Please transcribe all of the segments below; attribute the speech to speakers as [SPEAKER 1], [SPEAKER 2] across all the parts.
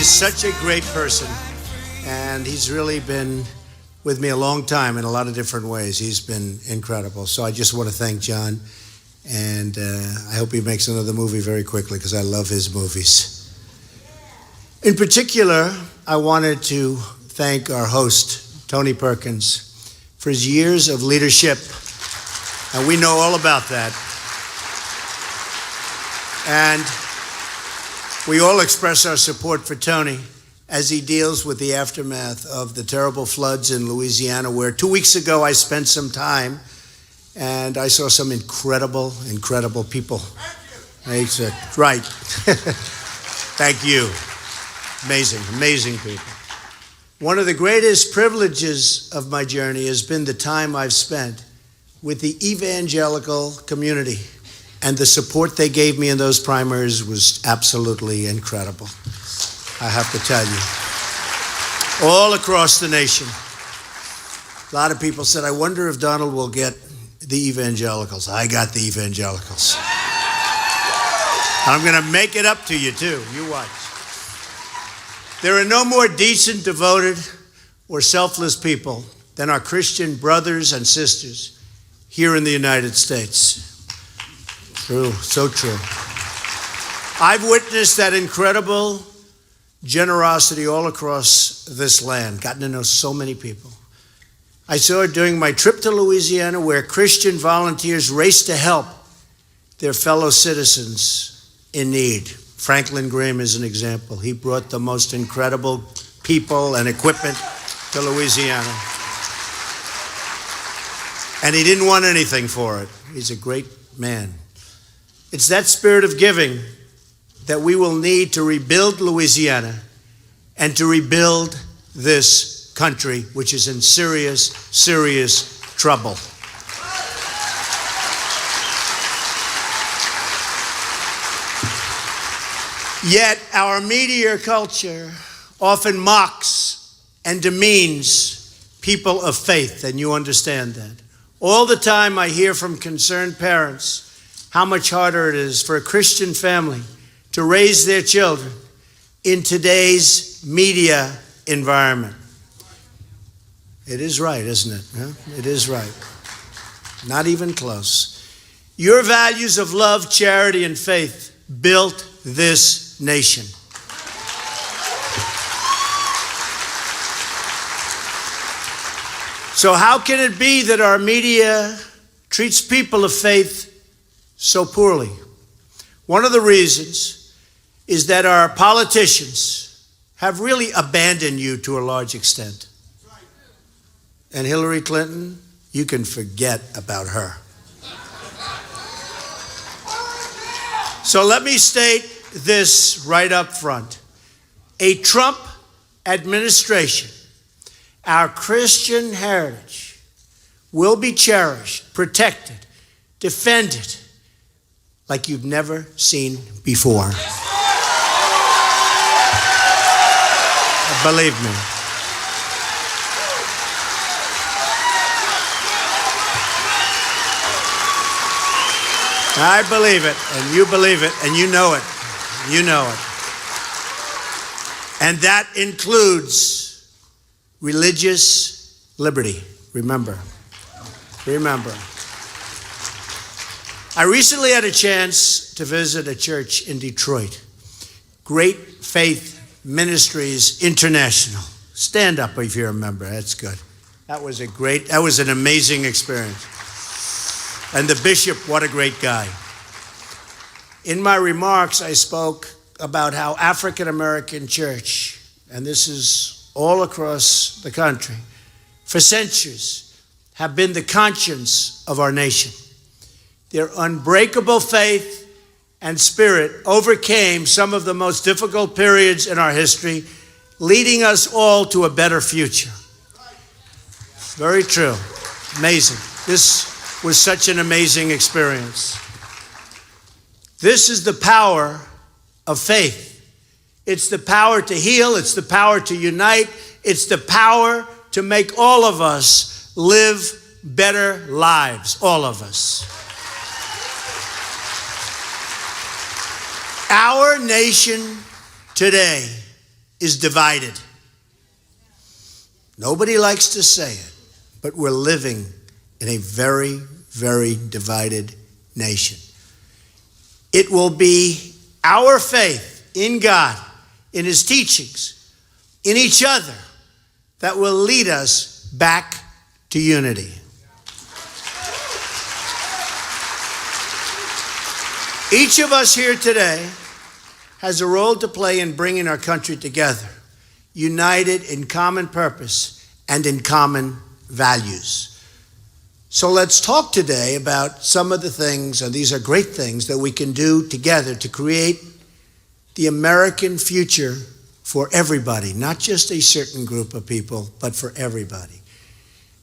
[SPEAKER 1] is such a great person, and he's really been with me a long time in a lot of different ways. He's been incredible. So I just want to thank John, and I hope he makes another movie very quickly because I love his movies. In particular, I wanted to thank our host, Tony Perkins, for his years of leadership, and we know all about that. And we all express our support for Tony as he deals with the aftermath of the terrible floods in Louisiana, where 2 weeks ago I spent some time and I saw some incredible people. Thank you. Right. Thank you. Amazing people. One of the greatest privileges of my journey has been the time I've spent with the evangelical community. And the support they gave me in those primaries was absolutely incredible, I have to tell you. All across the nation. A lot of people said, I wonder if Donald will get the evangelicals. I got the evangelicals. I'm going to make it up to you, too. You watch. There are no more decent, devoted, or selfless people than our Christian brothers and sisters here in the United States. True, so true. I've witnessed that incredible generosity all across this land, gotten to know so many people. I saw it during my trip to Louisiana, where Christian volunteers raced to help their fellow citizens in need. Franklin Graham is an example. He brought the most incredible people and equipment to Louisiana. And he didn't want anything for it. He's a great man. It's that spirit of giving that we will need to rebuild Louisiana and to rebuild this country, which is in serious trouble. Yet our media culture often mocks and demeans people of faith, and you understand that. All the time I hear from concerned parents how much harder it is for a Christian family to raise their children in today's media environment. It is right, isn't it? Huh? It is right. Not even close. Your values of love, charity, and faith built this nation. So how can it be that our media treats people of faith so poorly? One of the reasons is that our politicians have really abandoned you to a large extent. And Hillary Clinton, you can forget about her. So let me state this right up front. A Trump administration, our Christian heritage, will be cherished, protected, defended, like you've never seen before. Believe me. I believe it, and you believe it, and you know it. You know it. And that includes religious liberty. Remember. I recently had a chance to visit a church in Detroit, Great Faith Ministries International. Stand up if you're a member. That's good. That was an amazing experience. And the bishop, what a great guy. In my remarks, I spoke about how African American church, and this is all across the country, for centuries have been the conscience of our nation. Their unbreakable faith and spirit overcame some of the most difficult periods in our history, leading us all to a better future. Very true. Amazing. This was such an amazing experience. This is the power of faith. It's the power to heal. It's the power to unite. It's the power to make all of us live better lives, all of us. Our nation today is divided. Nobody likes to say it, but we're living in a very, very divided nation. It will be our faith in God, in His teachings, in each other, that will lead us back to unity. Each of us here today has a role to play in bringing our country together, united in common purpose and in common values. So let's talk today about some of the things, and these are great things, that we can do together to create the American future for everybody, not just a certain group of people, but for everybody.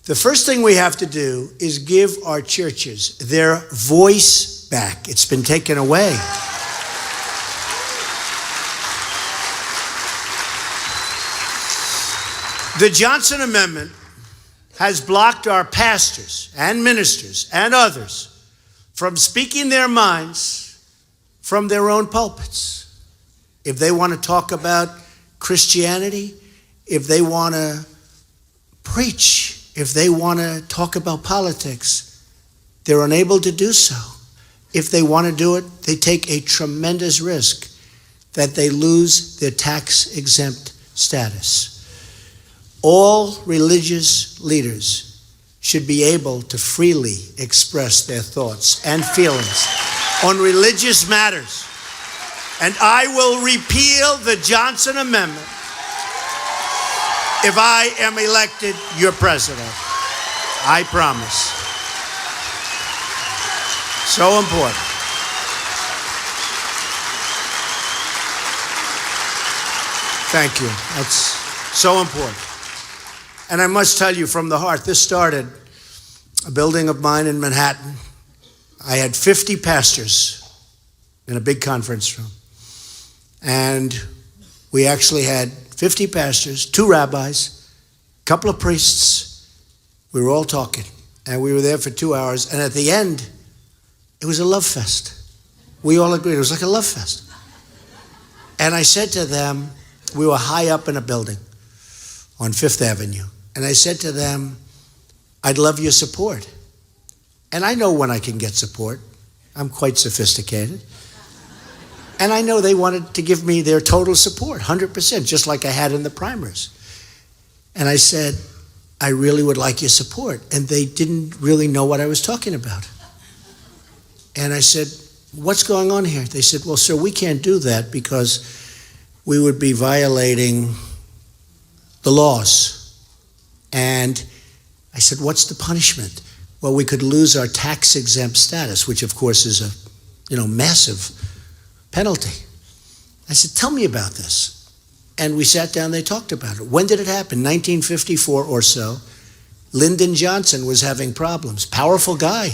[SPEAKER 1] The first thing we have to do is give our churches their voice back. It's been taken away. The Johnson Amendment has blocked our pastors and ministers and others from speaking their minds from their own pulpits. If they want to talk about Christianity, if they want to preach, if they want to talk about politics, they're unable to do so. If they want to do it, they take a tremendous risk that they lose their tax-exempt status. All religious leaders should be able to freely express their thoughts and feelings on religious matters. And I will repeal the Johnson Amendment if I am elected your president. I promise. So important. Thank you. That's so important. And I must tell you from the heart, this started a building of mine in Manhattan. I had 50 pastors in a big conference room. And we actually had 50 pastors, 2 rabbis, a couple of priests. We were all talking. And we were there for 2 hours. And at the end, it was a love fest. We all agreed. It was like a love fest. And I said to them, we were high up in a building on Fifth Avenue. And I said to them, I'd love your support. And I know when I can get support. I'm quite sophisticated. And I know they wanted to give me their total support, 100%, just like I had in the primaries. And I said, I really would like your support. And they didn't really know what I was talking about. And I said, what's going on here? They said, well, sir, we can't do that because we would be violating the laws. And I said, what's the punishment? Well, we could lose our tax-exempt status, which of course is a, massive penalty. I said, tell me about this. And we sat down, they talked about it. When did it happen? 1954 or so. Lyndon Johnson was having problems. Powerful guy.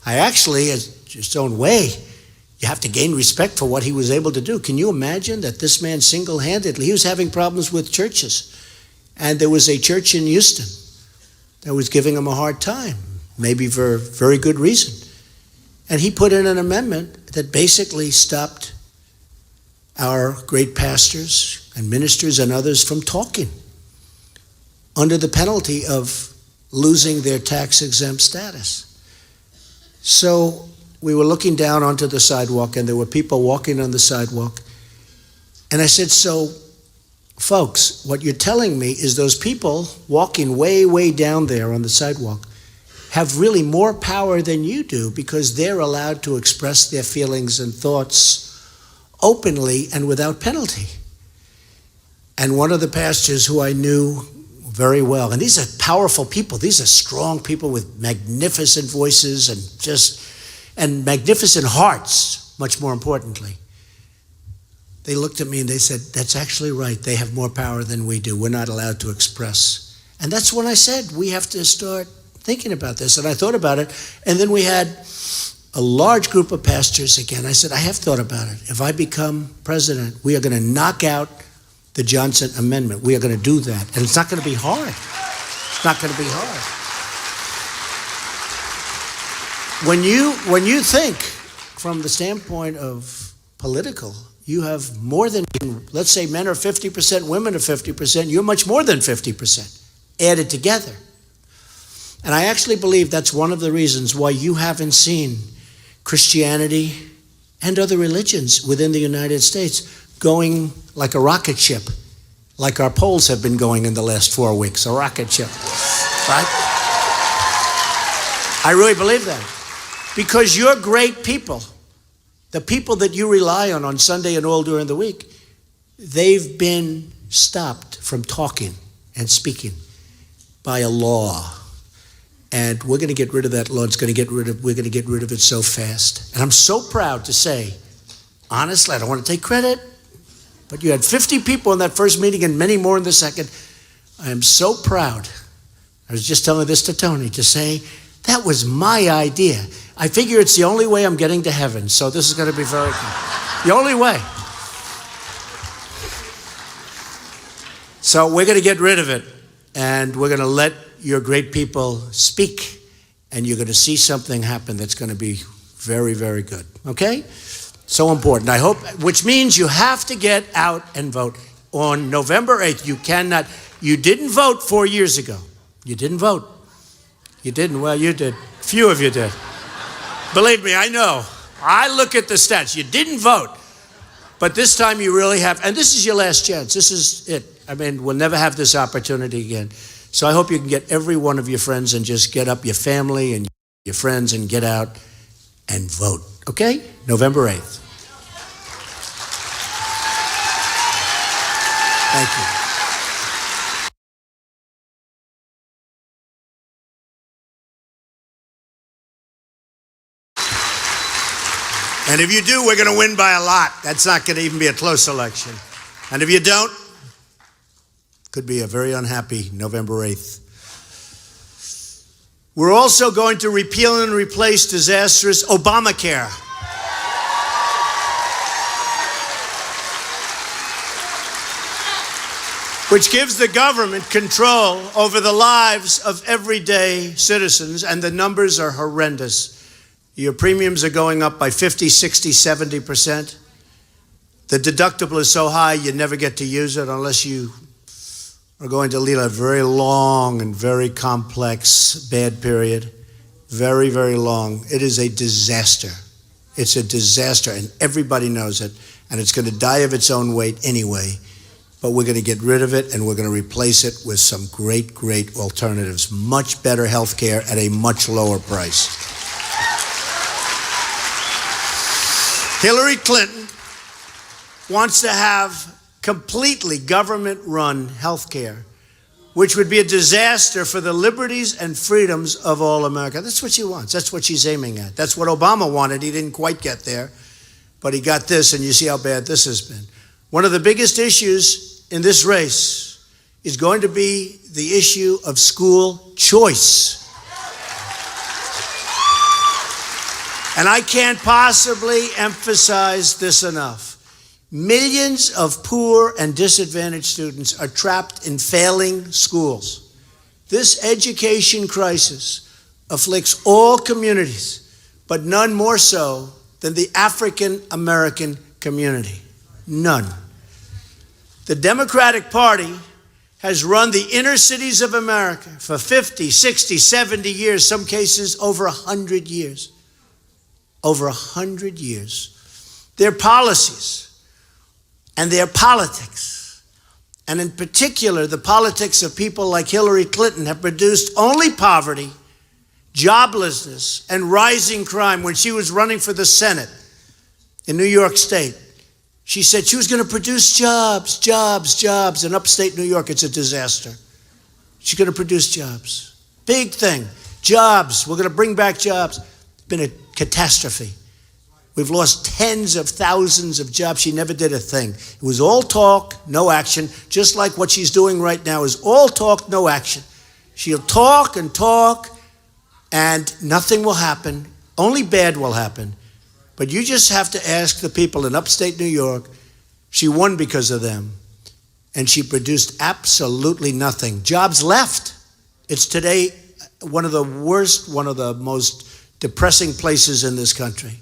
[SPEAKER 1] I actually, as his own way, you have to gain respect for what he was able to do. Can you imagine that this man single-handedly, he was having problems with churches. And there was a church in Houston that was giving him a hard time, maybe for very good reason. And he put in an amendment that basically stopped our great pastors and ministers and others from talking under the penalty of losing their tax-exempt status. So we were looking down onto the sidewalk, and there were people walking on the sidewalk. And I said, so, folks, what you're telling me is those people walking way, way down there on the sidewalk have really more power than you do because they're allowed to express their feelings and thoughts openly and without penalty. And one of the pastors who I knew very well, and these are powerful people, these are strong people with magnificent voices and magnificent hearts, much more importantly. They looked at me and they said, that's actually right. They have more power than we do. We're not allowed to express. And that's when I said, we have to start thinking about this. And I thought about it. And then we had a large group of pastors again. I said, I have thought about it. If I become president, we are going to knock out the Johnson Amendment. We are going to do that. And it's not going to be hard. It's not going to be hard. When you think from the standpoint of political, You have more than, let's say men are 50%, women are 50%, you're much more than 50% added together. And I actually believe that's one of the reasons why you haven't seen Christianity and other religions within the United States going like a rocket ship, like our polls have been going in the last 4 weeks, a rocket ship, right? I really believe that. Because you're great people. The people that you rely on Sunday and all during the week, they've been stopped from talking and speaking by a law. And we're going to get rid of that law. We're going to get rid of it so fast. And I'm so proud to say, honestly, I don't want to take credit, but you had 50 people in that first meeting and many more in the second. I am so proud. I was just telling this to Tony, to say, that was my idea. I figure it's the only way I'm getting to heaven, so this is going to be very good. The only way. So we're going to get rid of it, and we're going to let your great people speak, and you're going to see something happen that's going to be very, very good. Okay? So important. I hope, which means you have to get out and vote. On November 8th, you didn't vote 4 years ago. You didn't vote. You didn't. Well, you did. Few of you did. Believe me, I know. I look at the stats. You didn't vote. But this time you really have. And this is your last chance. This is it. I mean, we'll never have this opportunity again. So I hope you can get every one of your friends and just get up your family and your friends and get out and vote. Okay? November 8th. Thank you. And if you do, we're going to win by a lot. That's not going to even be a close election. And if you don't, could be a very unhappy November 8th. We're also going to repeal and replace disastrous Obamacare. Which gives the government control over the lives of everyday citizens, and the numbers are horrendous. Your premiums are going up by 50, 60, 70%. The deductible is so high you never get to use it unless you are going to lead a very long and very complex bad period. Very, very long. It is a disaster. It's a disaster, and everybody knows it, and it's going to die of its own weight anyway. But we're going to get rid of it, and we're going to replace it with some great, great alternatives. Much better health care at a much lower price. Hillary Clinton wants to have completely government-run health care, which would be a disaster for the liberties and freedoms of all America. That's what she wants. That's what she's aiming at. That's what Obama wanted. He didn't quite get there, but he got this, and you see how bad this has been. One of the biggest issues in this race is going to be the issue of school choice. And I can't possibly emphasize this enough. Millions of poor and disadvantaged students are trapped in failing schools. This education crisis afflicts all communities, but none more so than the African American community. None. The Democratic Party has run the inner cities of America for 50, 60, 70 years, some cases over 100 years. Over 100 years. Their policies and their politics, and in particular the politics of people like Hillary Clinton, have produced only poverty, joblessness, and rising crime. When she was running for the Senate in New York State, she said she was going to produce jobs, jobs, jobs. In upstate New York, it's a disaster. She's going to produce jobs. Big thing. Jobs. We're going to bring back jobs. It's been a catastrophe. We've lost tens of thousands of jobs. She never did a thing. It was all talk, no action, just like what she's doing right now is all talk, no action. She'll talk, and nothing will happen. Only bad will happen. But you just have to ask the people in upstate New York. She won because of them, and she produced absolutely nothing. Jobs left. It's today one of the worst, one of the most depressing places in this country.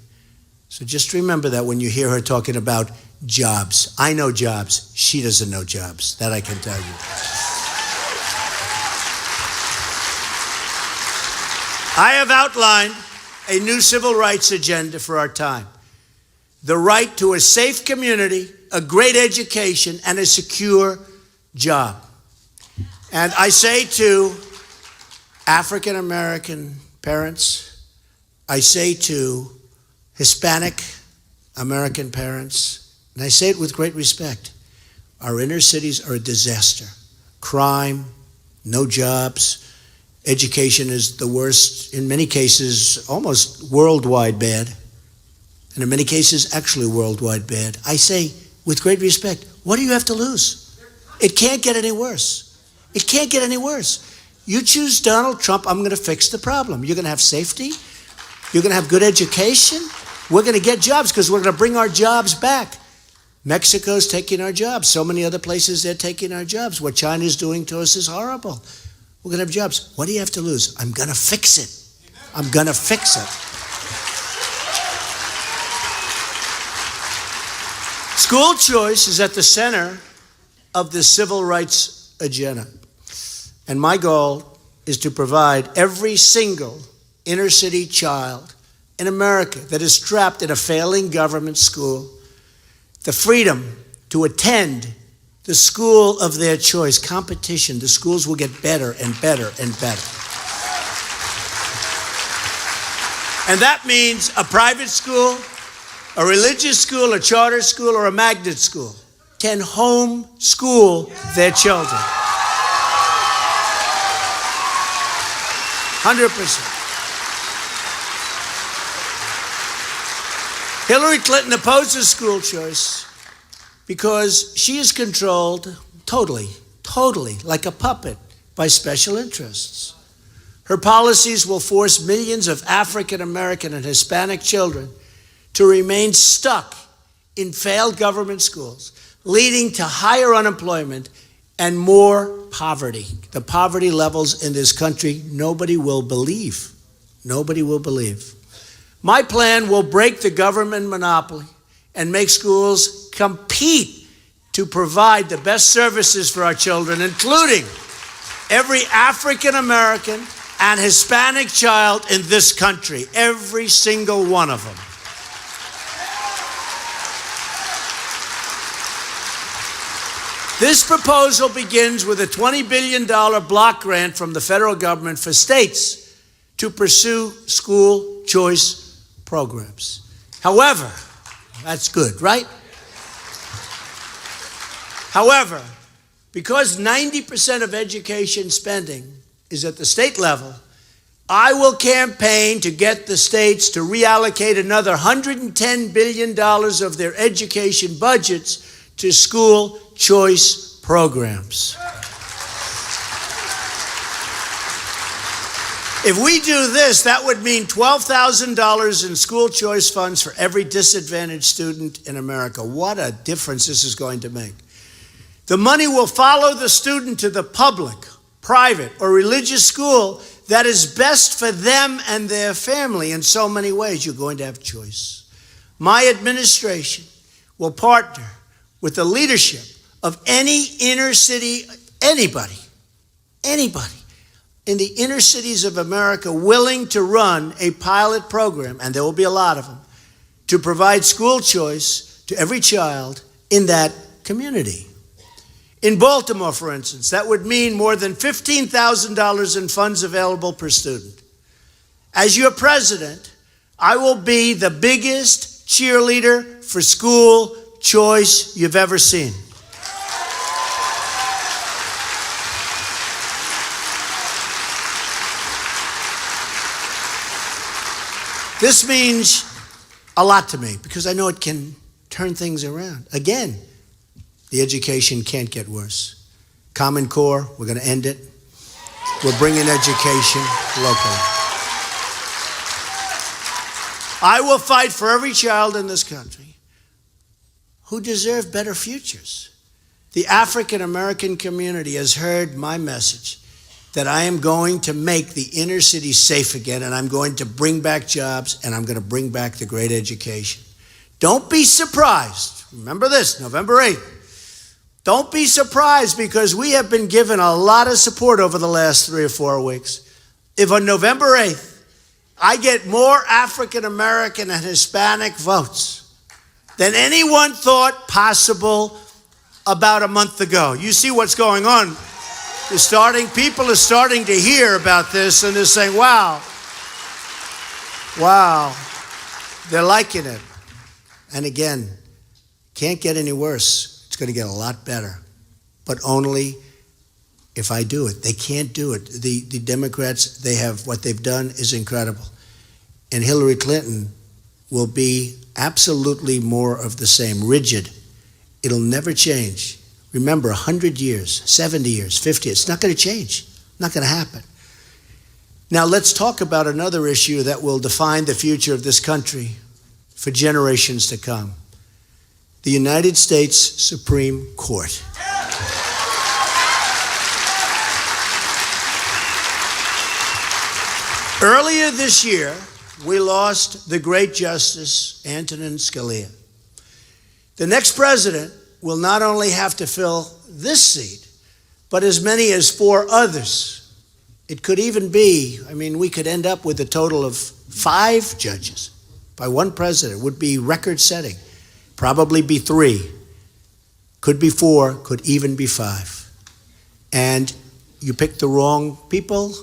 [SPEAKER 1] So just remember that when you hear her talking about jobs. I know jobs. She doesn't know jobs. That I can tell you. I have outlined a new civil rights agenda for our time. The right to a safe community, a great education, and a secure job. And I say to African American parents, I say to Hispanic American parents, and I say it with great respect, our inner cities are a disaster. Crime, no jobs, education is the worst, in many cases, almost worldwide bad, and in many cases, actually worldwide bad. I say, with great respect, what do you have to lose? It can't get any worse. It can't get any worse. You choose Donald Trump, I'm going to fix the problem. You're going to have safety. You're going to have good education. We're going to get jobs because we're going to bring our jobs back. Mexico's taking our jobs. So many other places, they're taking our jobs. What China's doing to us is horrible. We're going to have jobs. What do you have to lose? I'm going to fix it. I'm going to fix it. School choice is at the center of the civil rights agenda. And my goal is to provide every single inner city child in America that is trapped in a failing government school the freedom to attend the school of their choice. Competition, the schools will get better and better and better. And that means a private school, a religious school, a charter school, or a magnet school can homeschool their children. 100%. Hillary Clinton opposes school choice because she is controlled totally, like a puppet by special interests. Her policies will force millions of African American and Hispanic children to remain stuck in failed government schools, leading to higher unemployment and more poverty. The poverty levels in this country, nobody will believe. Nobody will believe. My plan will break the government monopoly and make schools compete to provide the best services for our children, including every African American and Hispanic child in this country, every single one of them. This proposal begins with a $20 billion block grant from the federal government for states to pursue school choice programs. However, that's good, right? However, because 90% of education spending is at the state level, I will campaign to get the states to reallocate another $110 billion of their education budgets to school choice programs. If we do this, that would mean $12,000 in school choice funds for every disadvantaged student in America. What a difference this is going to make. The money will follow the student to the public, private, or religious school that is best for them and their family. In so many ways, you're going to have choice. My administration will partner with the leadership of any inner city, anybody in the inner cities of America willing to run a pilot program, and there will be a lot of them, to provide school choice to every child in that community. In Baltimore, for instance, that would mean more than $15,000 in funds available per student. As your president, I will be the biggest cheerleader for school choice you've ever seen. This means a lot to me because I know it can turn things around. Again, the education can't get worse. Common Core, we're going to end it. We're bringing education locally. I will fight for every child in this country who deserve better futures. The African American community has heard my message. that I am going to make the inner city safe again, and I'm going to bring back jobs, and I'm going to bring back the great education. Don't be surprised. Remember this, November 8th. Don't be surprised, because we have been given a lot of support over the last 3 or 4 weeks. If on November 8th, I get more African American and Hispanic votes than anyone thought possible about a month ago. You see what's going on. People are starting to hear about this, and they're saying, wow, they're liking it. And again, can't get any worse. It's going to get a lot better, but only if I do it. They can't do it. The Democrats, what they've done is incredible. And Hillary Clinton will be absolutely more of the same, rigid. It'll never change. Remember, 100 years, 70 years, 50 years, it's not going to change. Not going to happen. Now let's talk about another issue that will define the future of this country for generations to come. The United States Supreme Court. Earlier this year, we lost the great Justice Antonin Scalia. The next president will not only have to fill this seat, but as many as 4 others. It could even be, we could end up with a total of 5 judges by one president. It would be record-setting. Probably be 3. Could be 4, could even be 5. And you pick the wrong people,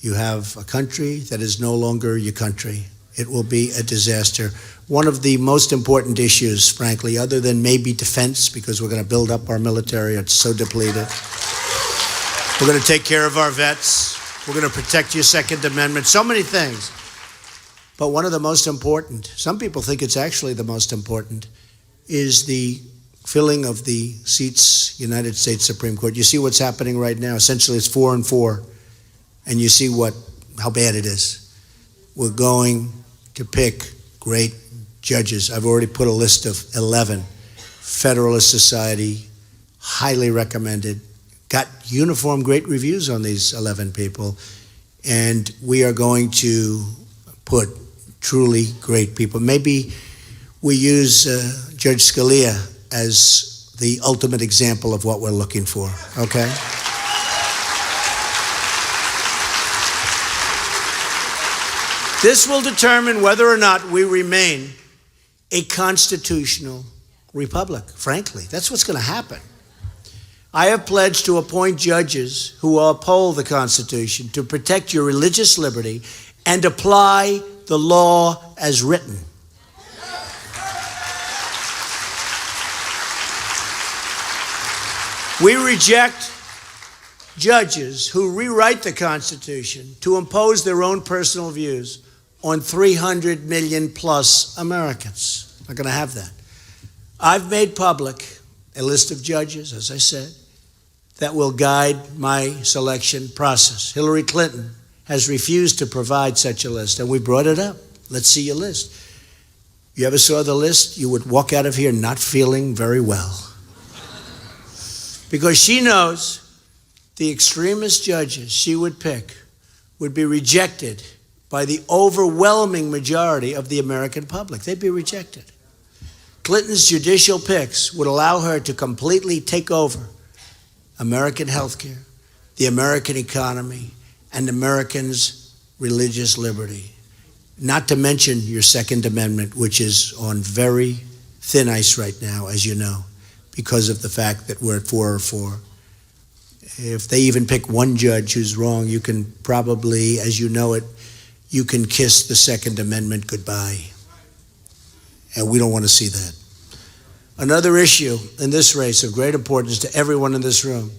[SPEAKER 1] you have a country that is no longer your country. It will be a disaster. One of the most important issues, frankly, other than maybe defense, because we're going to build up our military, it's so depleted. We're going to take care of our vets. We're going to protect your Second Amendment, so many things. But one of the most important, some people think it's actually the most important, is the filling of the seats, United States Supreme Court. You see what's happening right now. Essentially, it's 4 and 4. And you see how bad it is. We're going to pick great judges. I've already put a list of 11. Federalist Society, highly recommended. Got uniform great reviews on these 11 people. And we are going to put truly great people. Maybe we use Judge Scalia as the ultimate example of what we're looking for, okay? This will determine whether or not we remain a constitutional republic, frankly. That's what's going to happen. I have pledged to appoint judges who will uphold the Constitution, to protect your religious liberty, and apply the law as written. We reject judges who rewrite the Constitution to impose their own personal views on 300 million plus Americans. Not going to have that. I've made public a list of judges, as I said, that will guide my selection process. Hillary Clinton has refused to provide such a list, and we brought it up. Let's see your list. You ever saw the list? You would walk out of here not feeling very well. Because she knows the extremist judges she would pick would be rejected by the overwhelming majority of the American public. They'd be rejected. Clinton's judicial picks would allow her to completely take over American healthcare, the American economy, and Americans' religious liberty. Not to mention your Second Amendment, which is on very thin ice right now, as you know, because of the fact that we're at 4 or 4. If they even pick one judge who's wrong, you can probably, as you know it, you can kiss the Second Amendment goodbye. And we don't want to see that. Another issue in this race of great importance to everyone in this room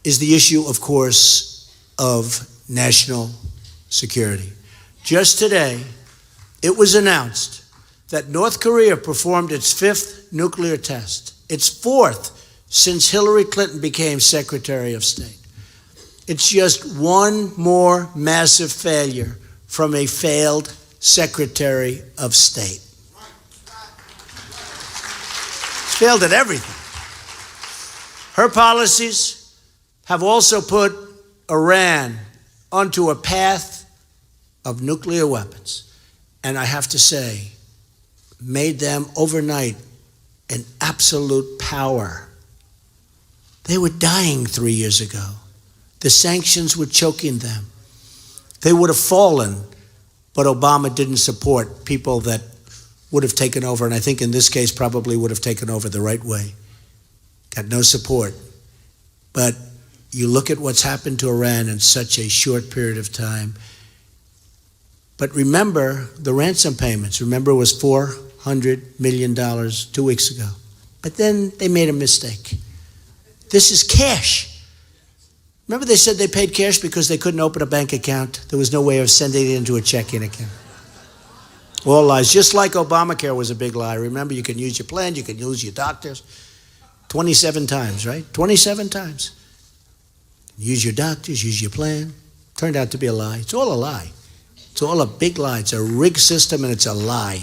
[SPEAKER 1] is the issue, of course, of national security. Just today, it was announced that North Korea performed its 5th nuclear test, its 4th since Hillary Clinton became Secretary of State. It's just one more massive failure from a failed Secretary of State. It's failed at everything. Her policies have also put Iran onto a path of nuclear weapons, and I have to say, made them overnight an absolute power. They were dying 3 years ago. The sanctions were choking them. They would have fallen, but Obama didn't support people that would have taken over, and I think in this case probably would have taken over the right way. Got no support. But you look at what's happened to Iran in such a short period of time. But remember the ransom payments. Remember, it was $400 million 2 weeks ago. But then they made a mistake. This is cash. Remember they said they paid cash because they couldn't open a bank account. There was no way of sending it into a checking account. All lies. Just like Obamacare was a big lie. Remember, you can use your plan, you can use your doctors. 27 times, right? 27 times. Use your doctors, use your plan. Turned out to be a lie. It's all a lie. It's all a big lie. It's a rigged system and it's a lie.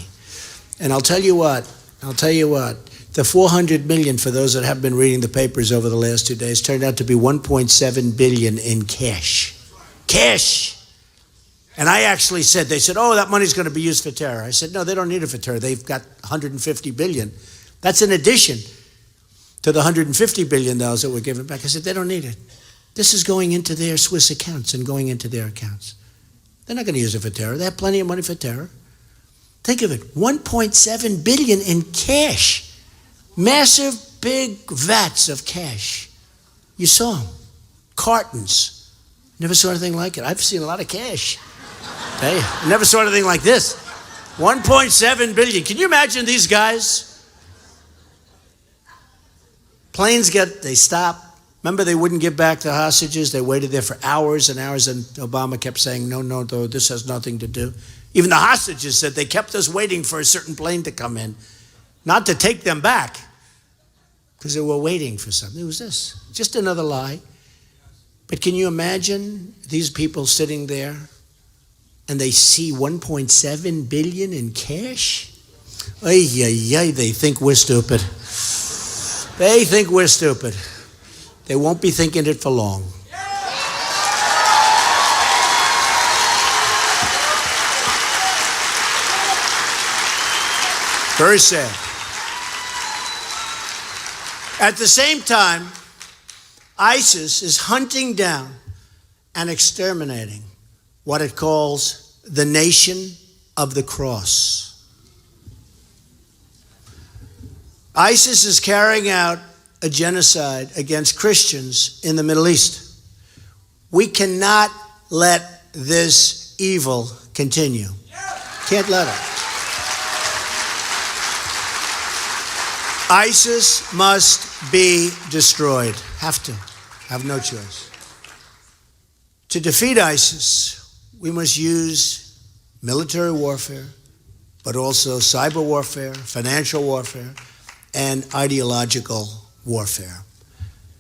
[SPEAKER 1] And I'll tell you what, the 400 million, for those that have been reading the papers over the last 2 days, turned out to be 1.7 billion in cash. Cash! And I actually said, they said, oh, that money's going to be used for terror. I said, no, they don't need it for terror. They've got 150 billion. That's in addition to the $150 billion that were given back. I said, they don't need it. This is going into their Swiss accounts and going into their accounts. They're not going to use it for terror. They have plenty of money for terror. Think of it, 1.7 billion in cash. Massive, big vats of cash. You saw them. Cartons. Never saw anything like it. I've seen a lot of cash. Hey, I never saw anything like this. 1.7 billion. Can you imagine these guys? Planes they stop. Remember, they wouldn't give back the hostages. They waited there for hours and hours, and Obama kept saying, no, this has nothing to do. Even the hostages said they kept us waiting for a certain plane to come in, not to take them back, because they were waiting for something. It was this, just another lie. But can you imagine these people sitting there, and they see 1.7 billion in cash? Ay, they think we're stupid. They think we're stupid. They won't be thinking it for long. Very sad. At the same time, ISIS is hunting down and exterminating what it calls the nation of the cross. ISIS is carrying out a genocide against Christians in the Middle East. We cannot let this evil continue. Can't let it. ISIS must be destroyed. Have to. Have no choice. To defeat ISIS, we must use military warfare, but also cyber warfare, financial warfare, and ideological warfare.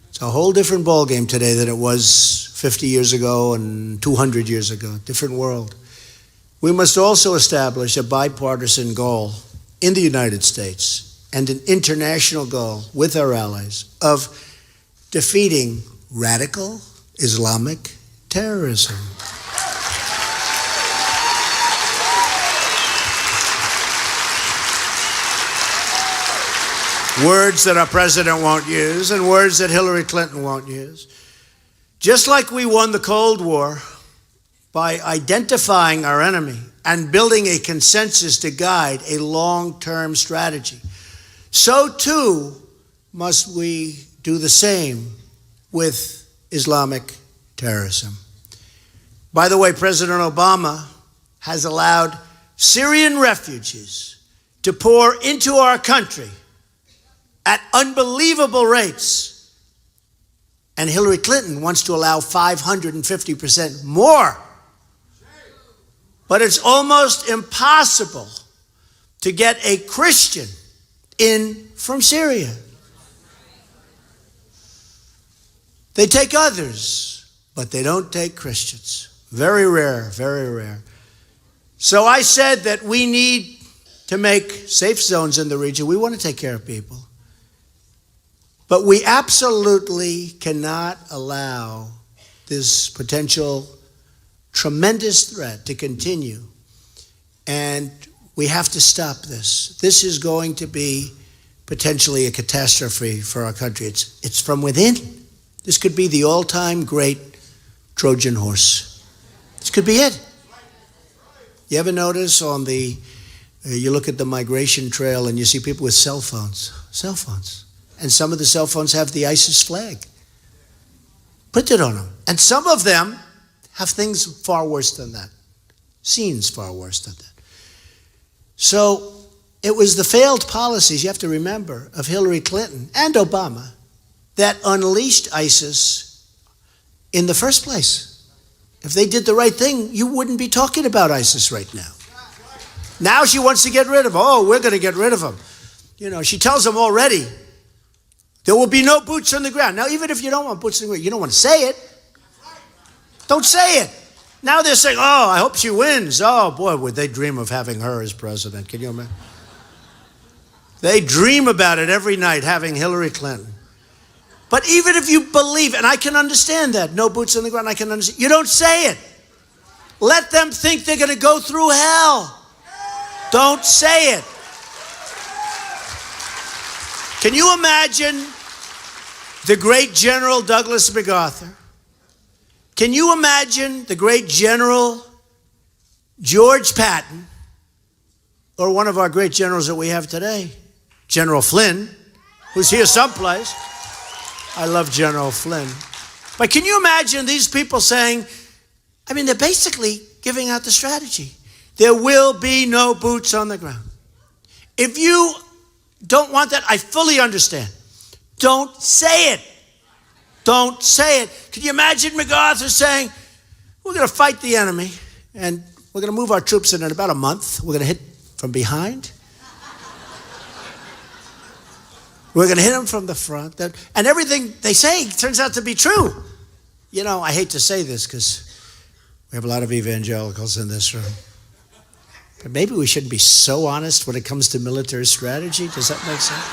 [SPEAKER 1] It's a whole different ballgame today than it was 50 years ago and 200 years ago. Different world. We must also establish a bipartisan goal in the United States and an international goal with our allies of defeating radical Islamic terrorism. Words that our president won't use and words that Hillary Clinton won't use. Just like we won the Cold War by identifying our enemy and building a consensus to guide a long-term strategy, so too must we do the same with Islamic terrorism. By the way, President Obama has allowed Syrian refugees to pour into our country at unbelievable rates. And Hillary Clinton wants to allow 550% more. But it's almost impossible to get a Christian in from Syria. They take others, but they don't take Christians. Very rare, very rare. So I said that we need to make safe zones in the region. We want to take care of people. But we absolutely cannot allow this potential tremendous threat to continue. And we have to stop this. This is going to be potentially a catastrophe for our country. It's from within. This could be the all-time great Trojan horse. This could be it. You ever notice you look at the migration trail and you see people with cell phones. And some of the cell phones have the ISIS flag printed on them. And some of them have things far worse than that. Scenes far worse than that. So it was the failed policies, you have to remember, of Hillary Clinton and Obama that unleashed ISIS in the first place. If they did the right thing, you wouldn't be talking about ISIS right now. Now she wants to get rid of them. Oh, we're going to get rid of them. She tells them already, there will be no boots on the ground. Now, even if you don't want boots on the ground, you don't want to say it. Don't say it. Now they're saying, oh, I hope she wins. Oh, boy, would they dream of having her as president. Can you imagine? They dream about it every night, having Hillary Clinton. But even if you believe, and I can understand that, no boots on the ground, I can understand. You don't say it. Let them think they're going to go through hell. Don't say it. Can you imagine the great General Douglas MacArthur? Can you imagine the great General George Patton, or one of our great generals that we have today, General Flynn, who's here someplace? I love General Flynn. But can you imagine these people saying, they're basically giving out the strategy. There will be no boots on the ground. If you don't want that, I fully understand. Don't say it. Don't say it. Can you imagine MacArthur saying, we're going to fight the enemy, and we're going to move our troops in about a month. We're going to hit from behind. We're going to hit them from the front. And everything they say turns out to be true. I hate to say this because we have a lot of evangelicals in this room. But maybe we shouldn't be so honest when it comes to military strategy. Does that make sense?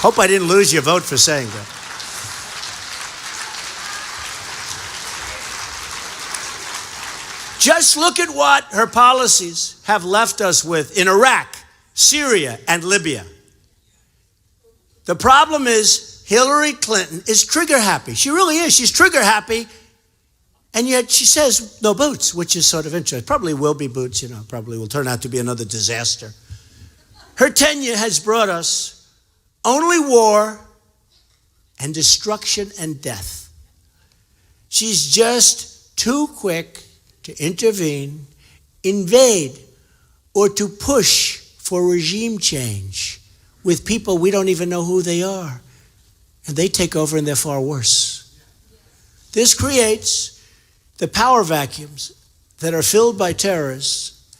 [SPEAKER 1] Hope I didn't lose your vote for saying that. Just look at what her policies have left us with in Iraq, Syria, and Libya. The problem is Hillary Clinton is trigger happy. She really is. She's trigger happy. And yet she says no boots, which is sort of interesting. Probably will be boots, probably will turn out to be another disaster. Her tenure has brought us only war and destruction and death. She's just too quick to intervene, invade, or to push for regime change with people we don't even know who they are. And they take over and they're far worse. This creates the power vacuums that are filled by terrorists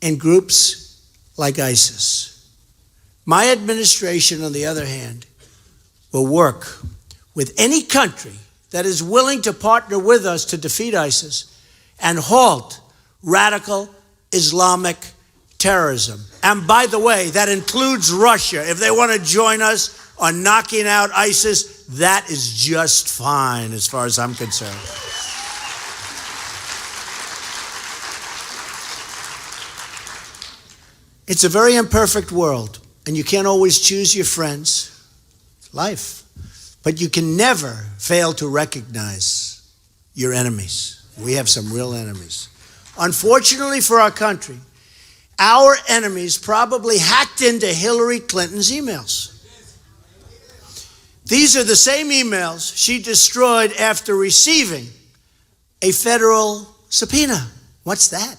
[SPEAKER 1] and groups like ISIS. My administration, on the other hand, will work with any country that is willing to partner with us to defeat ISIS and halt radical Islamic terrorism. And by the way, that includes Russia. If they want to join us on knocking out ISIS, that is just fine as far as I'm concerned. It's a very imperfect world, and you can't always choose your friends. Life. But you can never fail to recognize your enemies. We have some real enemies. Unfortunately for our country, our enemies probably hacked into Hillary Clinton's emails. These are the same emails she destroyed after receiving a federal subpoena. What's that?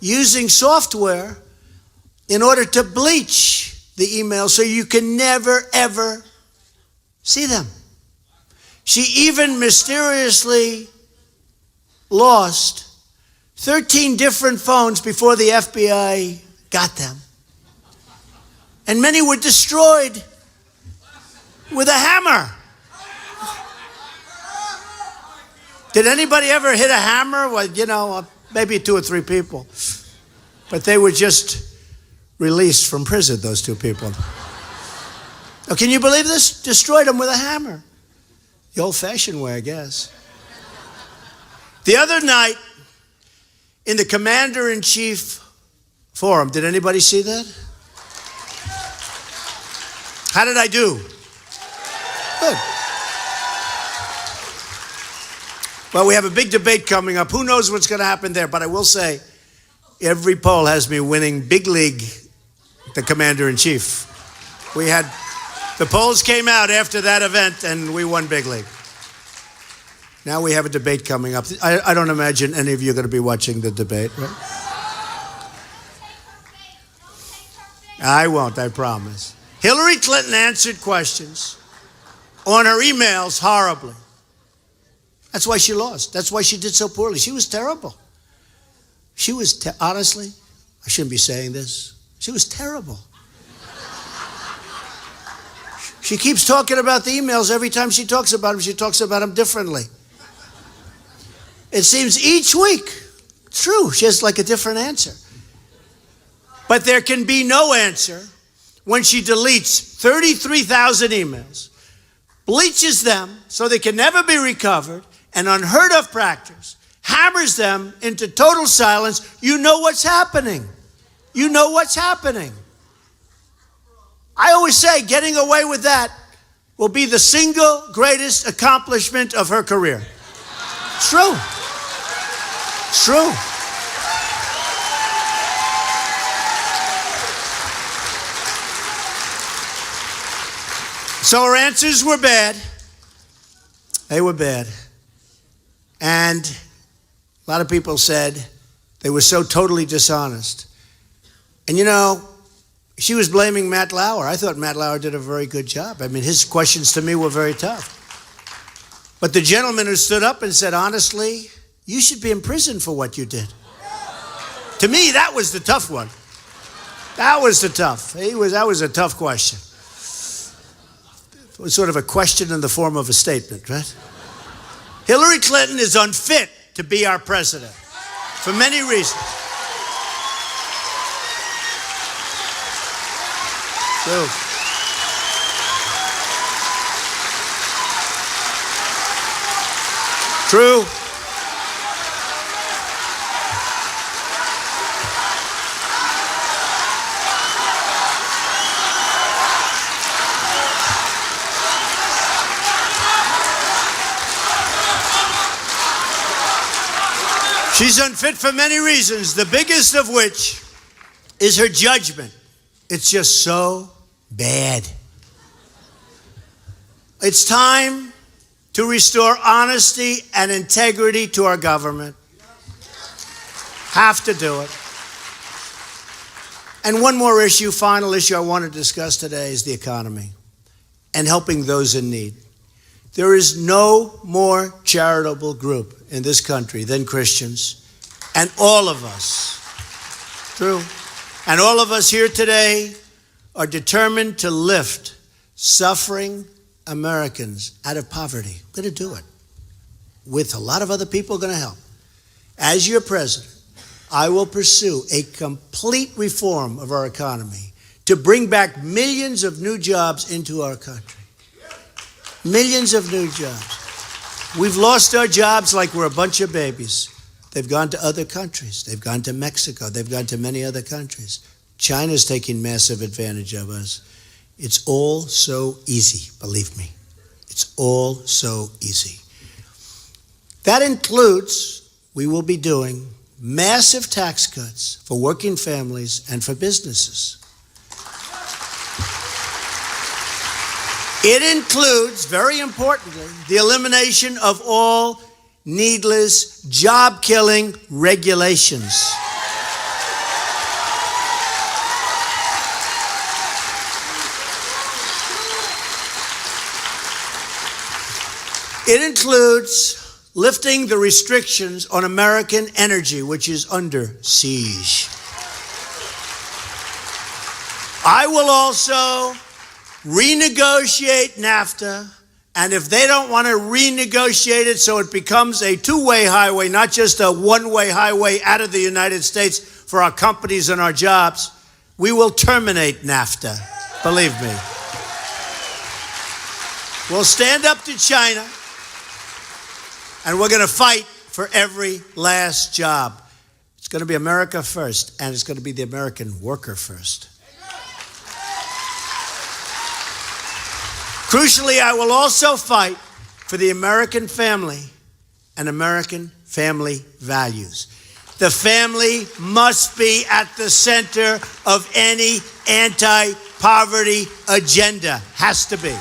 [SPEAKER 1] Using software in order to bleach the emails so you can never, ever see them. She even mysteriously lost 13 different phones before the FBI got them. And many were destroyed with a hammer. Did anybody ever hit a hammer? Well, maybe 2 or 3 people. But they were just released from prison, those 2 people. Oh, can you believe this? Destroyed them with a hammer. The old-fashioned way, I guess. The other night, in the Commander-in-Chief Forum, did anybody see that? How did I do? Good. Well, we have a big debate coming up. Who knows what's going to happen there? But I will say, every poll has me winning big league, the Commander-in-Chief. The polls came out after that event, and we won big league. Now we have a debate coming up. I don't imagine any of you are going to be watching the debate, right? I won't, I promise. Hillary Clinton answered questions on her emails horribly. That's why she lost. That's why she did so poorly. She was terrible. She was, honestly, I shouldn't be saying this. She was terrible. She keeps talking about the emails. Every time she talks about them, she talks about them differently. It seems each week, it's true, she has like a different answer. But there can be no answer when she deletes 33,000 emails, bleaches them so they can never be recovered, an unheard of practice, hammers them into total silence. You know what's happening. You know what's happening. I always say getting away with that will be the single greatest accomplishment of her career. It's true. It's true. So her answers were bad. They were bad. And a lot of people said they were so totally dishonest. And you know, she was blaming Matt Lauer. I thought Matt Lauer did a very good job. I mean, his questions to me were very tough. But the gentleman who stood up and said, honestly, you should be in prison for what you did. To me, that was the tough one. That was that was a tough question. It was sort of a question in the form of a statement, right? Hillary Clinton is unfit to be our president for many reasons. True. She's unfit for many reasons, the biggest of which is her judgment. It's just so bad. It's time to restore honesty and integrity to our government. Have to do it. And one more issue, final issue I want to discuss today is the economy and helping those in need. There is no more charitable group in this country than Christians, and all of us, true, and all of us here today are determined to lift suffering Americans out of poverty. We're going to do it with a lot of other people going to help. As your president, I will pursue a complete reform of our economy to bring back millions of new jobs into our country. Millions of new jobs. We've lost our jobs like we're a bunch of babies. They've gone to other countries. They've gone to Mexico. They've gone to many other countries. China's taking massive advantage of us. It's all so easy, believe me. It's all so easy. That includes, we will be doing massive tax cuts for working families and for businesses. It includes, very importantly, the elimination of all needless job-killing regulations. It includes lifting the restrictions on American energy, which is under siege. I will also renegotiate NAFTA, and if they don't want to renegotiate it so it becomes a two-way highway, not just a one-way highway out of the United States for our companies and our jobs, we will terminate NAFTA, believe me. We'll stand up to China. And we're going to fight for every last job. It's going to be America first, and it's going to be the American worker first. Crucially, I will also fight for the American family and American family values. The family must be at the center of any anti-poverty agenda. Has to be.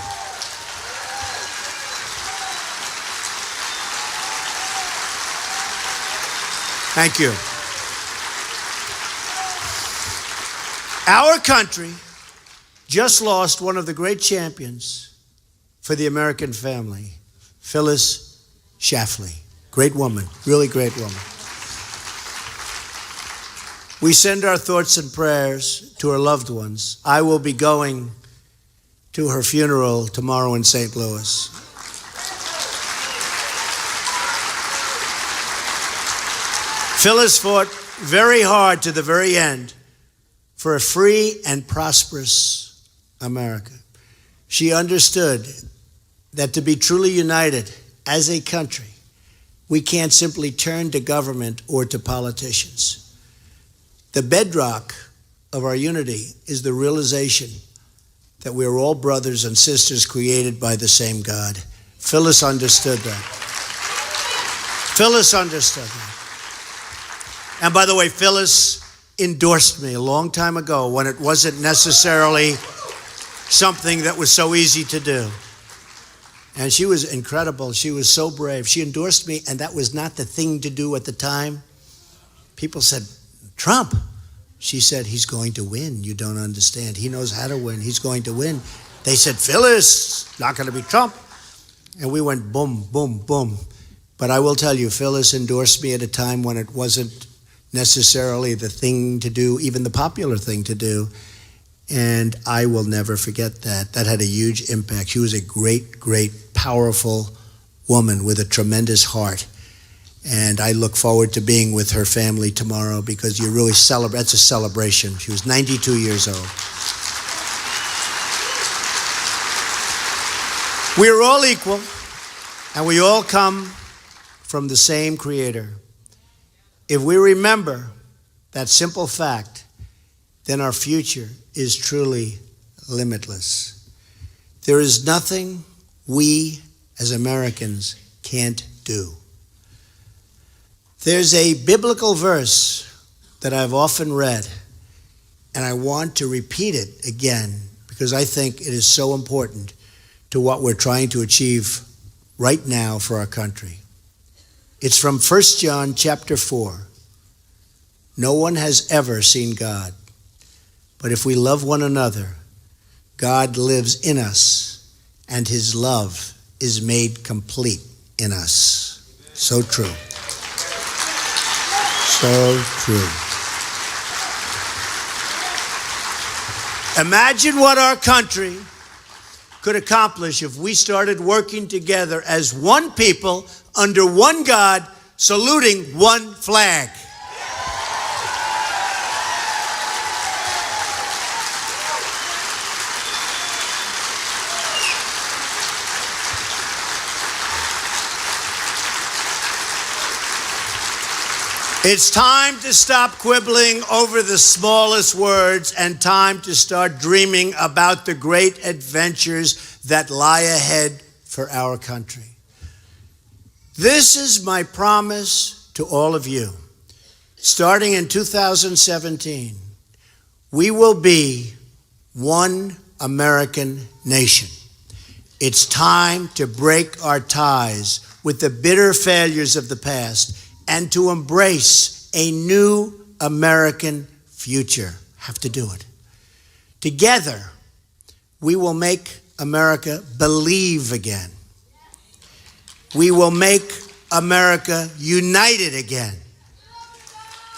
[SPEAKER 1] Thank you. Our country just lost one of the great champions for the American family, Phyllis Schlafly. Great woman, really great woman. We send our thoughts and prayers to her loved ones. I will be going to her funeral tomorrow in St. Louis. Phyllis fought very hard to the very end for a free and prosperous America. She understood that to be truly united as a country, we can't simply turn to government or to politicians. The bedrock of our unity is the realization that we are all brothers and sisters created by the same God. Phyllis understood that. Phyllis understood that. And by the way, Phyllis endorsed me a long time ago when it wasn't necessarily something that was so easy to do. And she was incredible. She was so brave. She endorsed me, and that was not the thing to do at the time. People said, Trump. She said, he's going to win. You don't understand. He knows how to win. He's going to win. They said, Phyllis, not going to be Trump. And we went boom, boom, boom. But I will tell you, Phyllis endorsed me at a time when it wasn't necessarily the thing to do, even the popular thing to do. And I will never forget that. That had a huge impact. She was a great, great, powerful woman with a tremendous heart. And I look forward to being with her family tomorrow because you really celebrate. That's a celebration. She was 92 years old. We are all equal, and we all come from the same Creator. If we remember that simple fact, then our future is truly limitless. There is nothing we as Americans can't do. There's a biblical verse that I've often read, and I want to repeat it again because I think it is so important to what we're trying to achieve right now for our country. It's from 1 John chapter 4. No one has ever seen God. But if we love one another, God lives in us, and his love is made complete in us. So true. So true. Imagine what our country could accomplish if we started working together as one people, under one God, saluting one flag. It's time to stop quibbling over the smallest words and time to start dreaming about the great adventures that lie ahead for our country. This is my promise to all of you. Starting in 2017, we will be one American nation. It's time to break our ties with the bitter failures of the past and to embrace a new American future. Have to do it. Together, we will make America believe again. We will make America united again.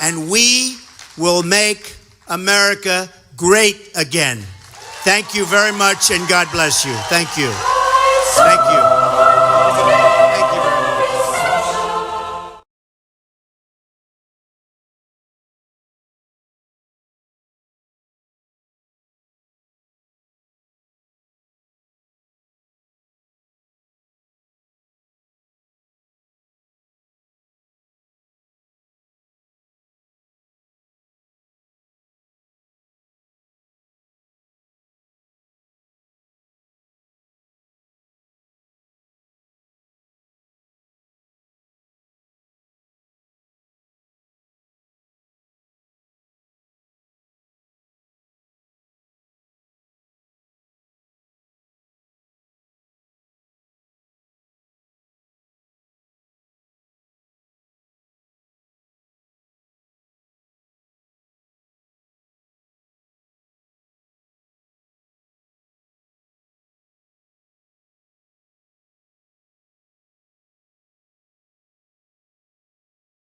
[SPEAKER 1] And we will make America great again. Thank you very much, and God bless you. Thank you. Thank you.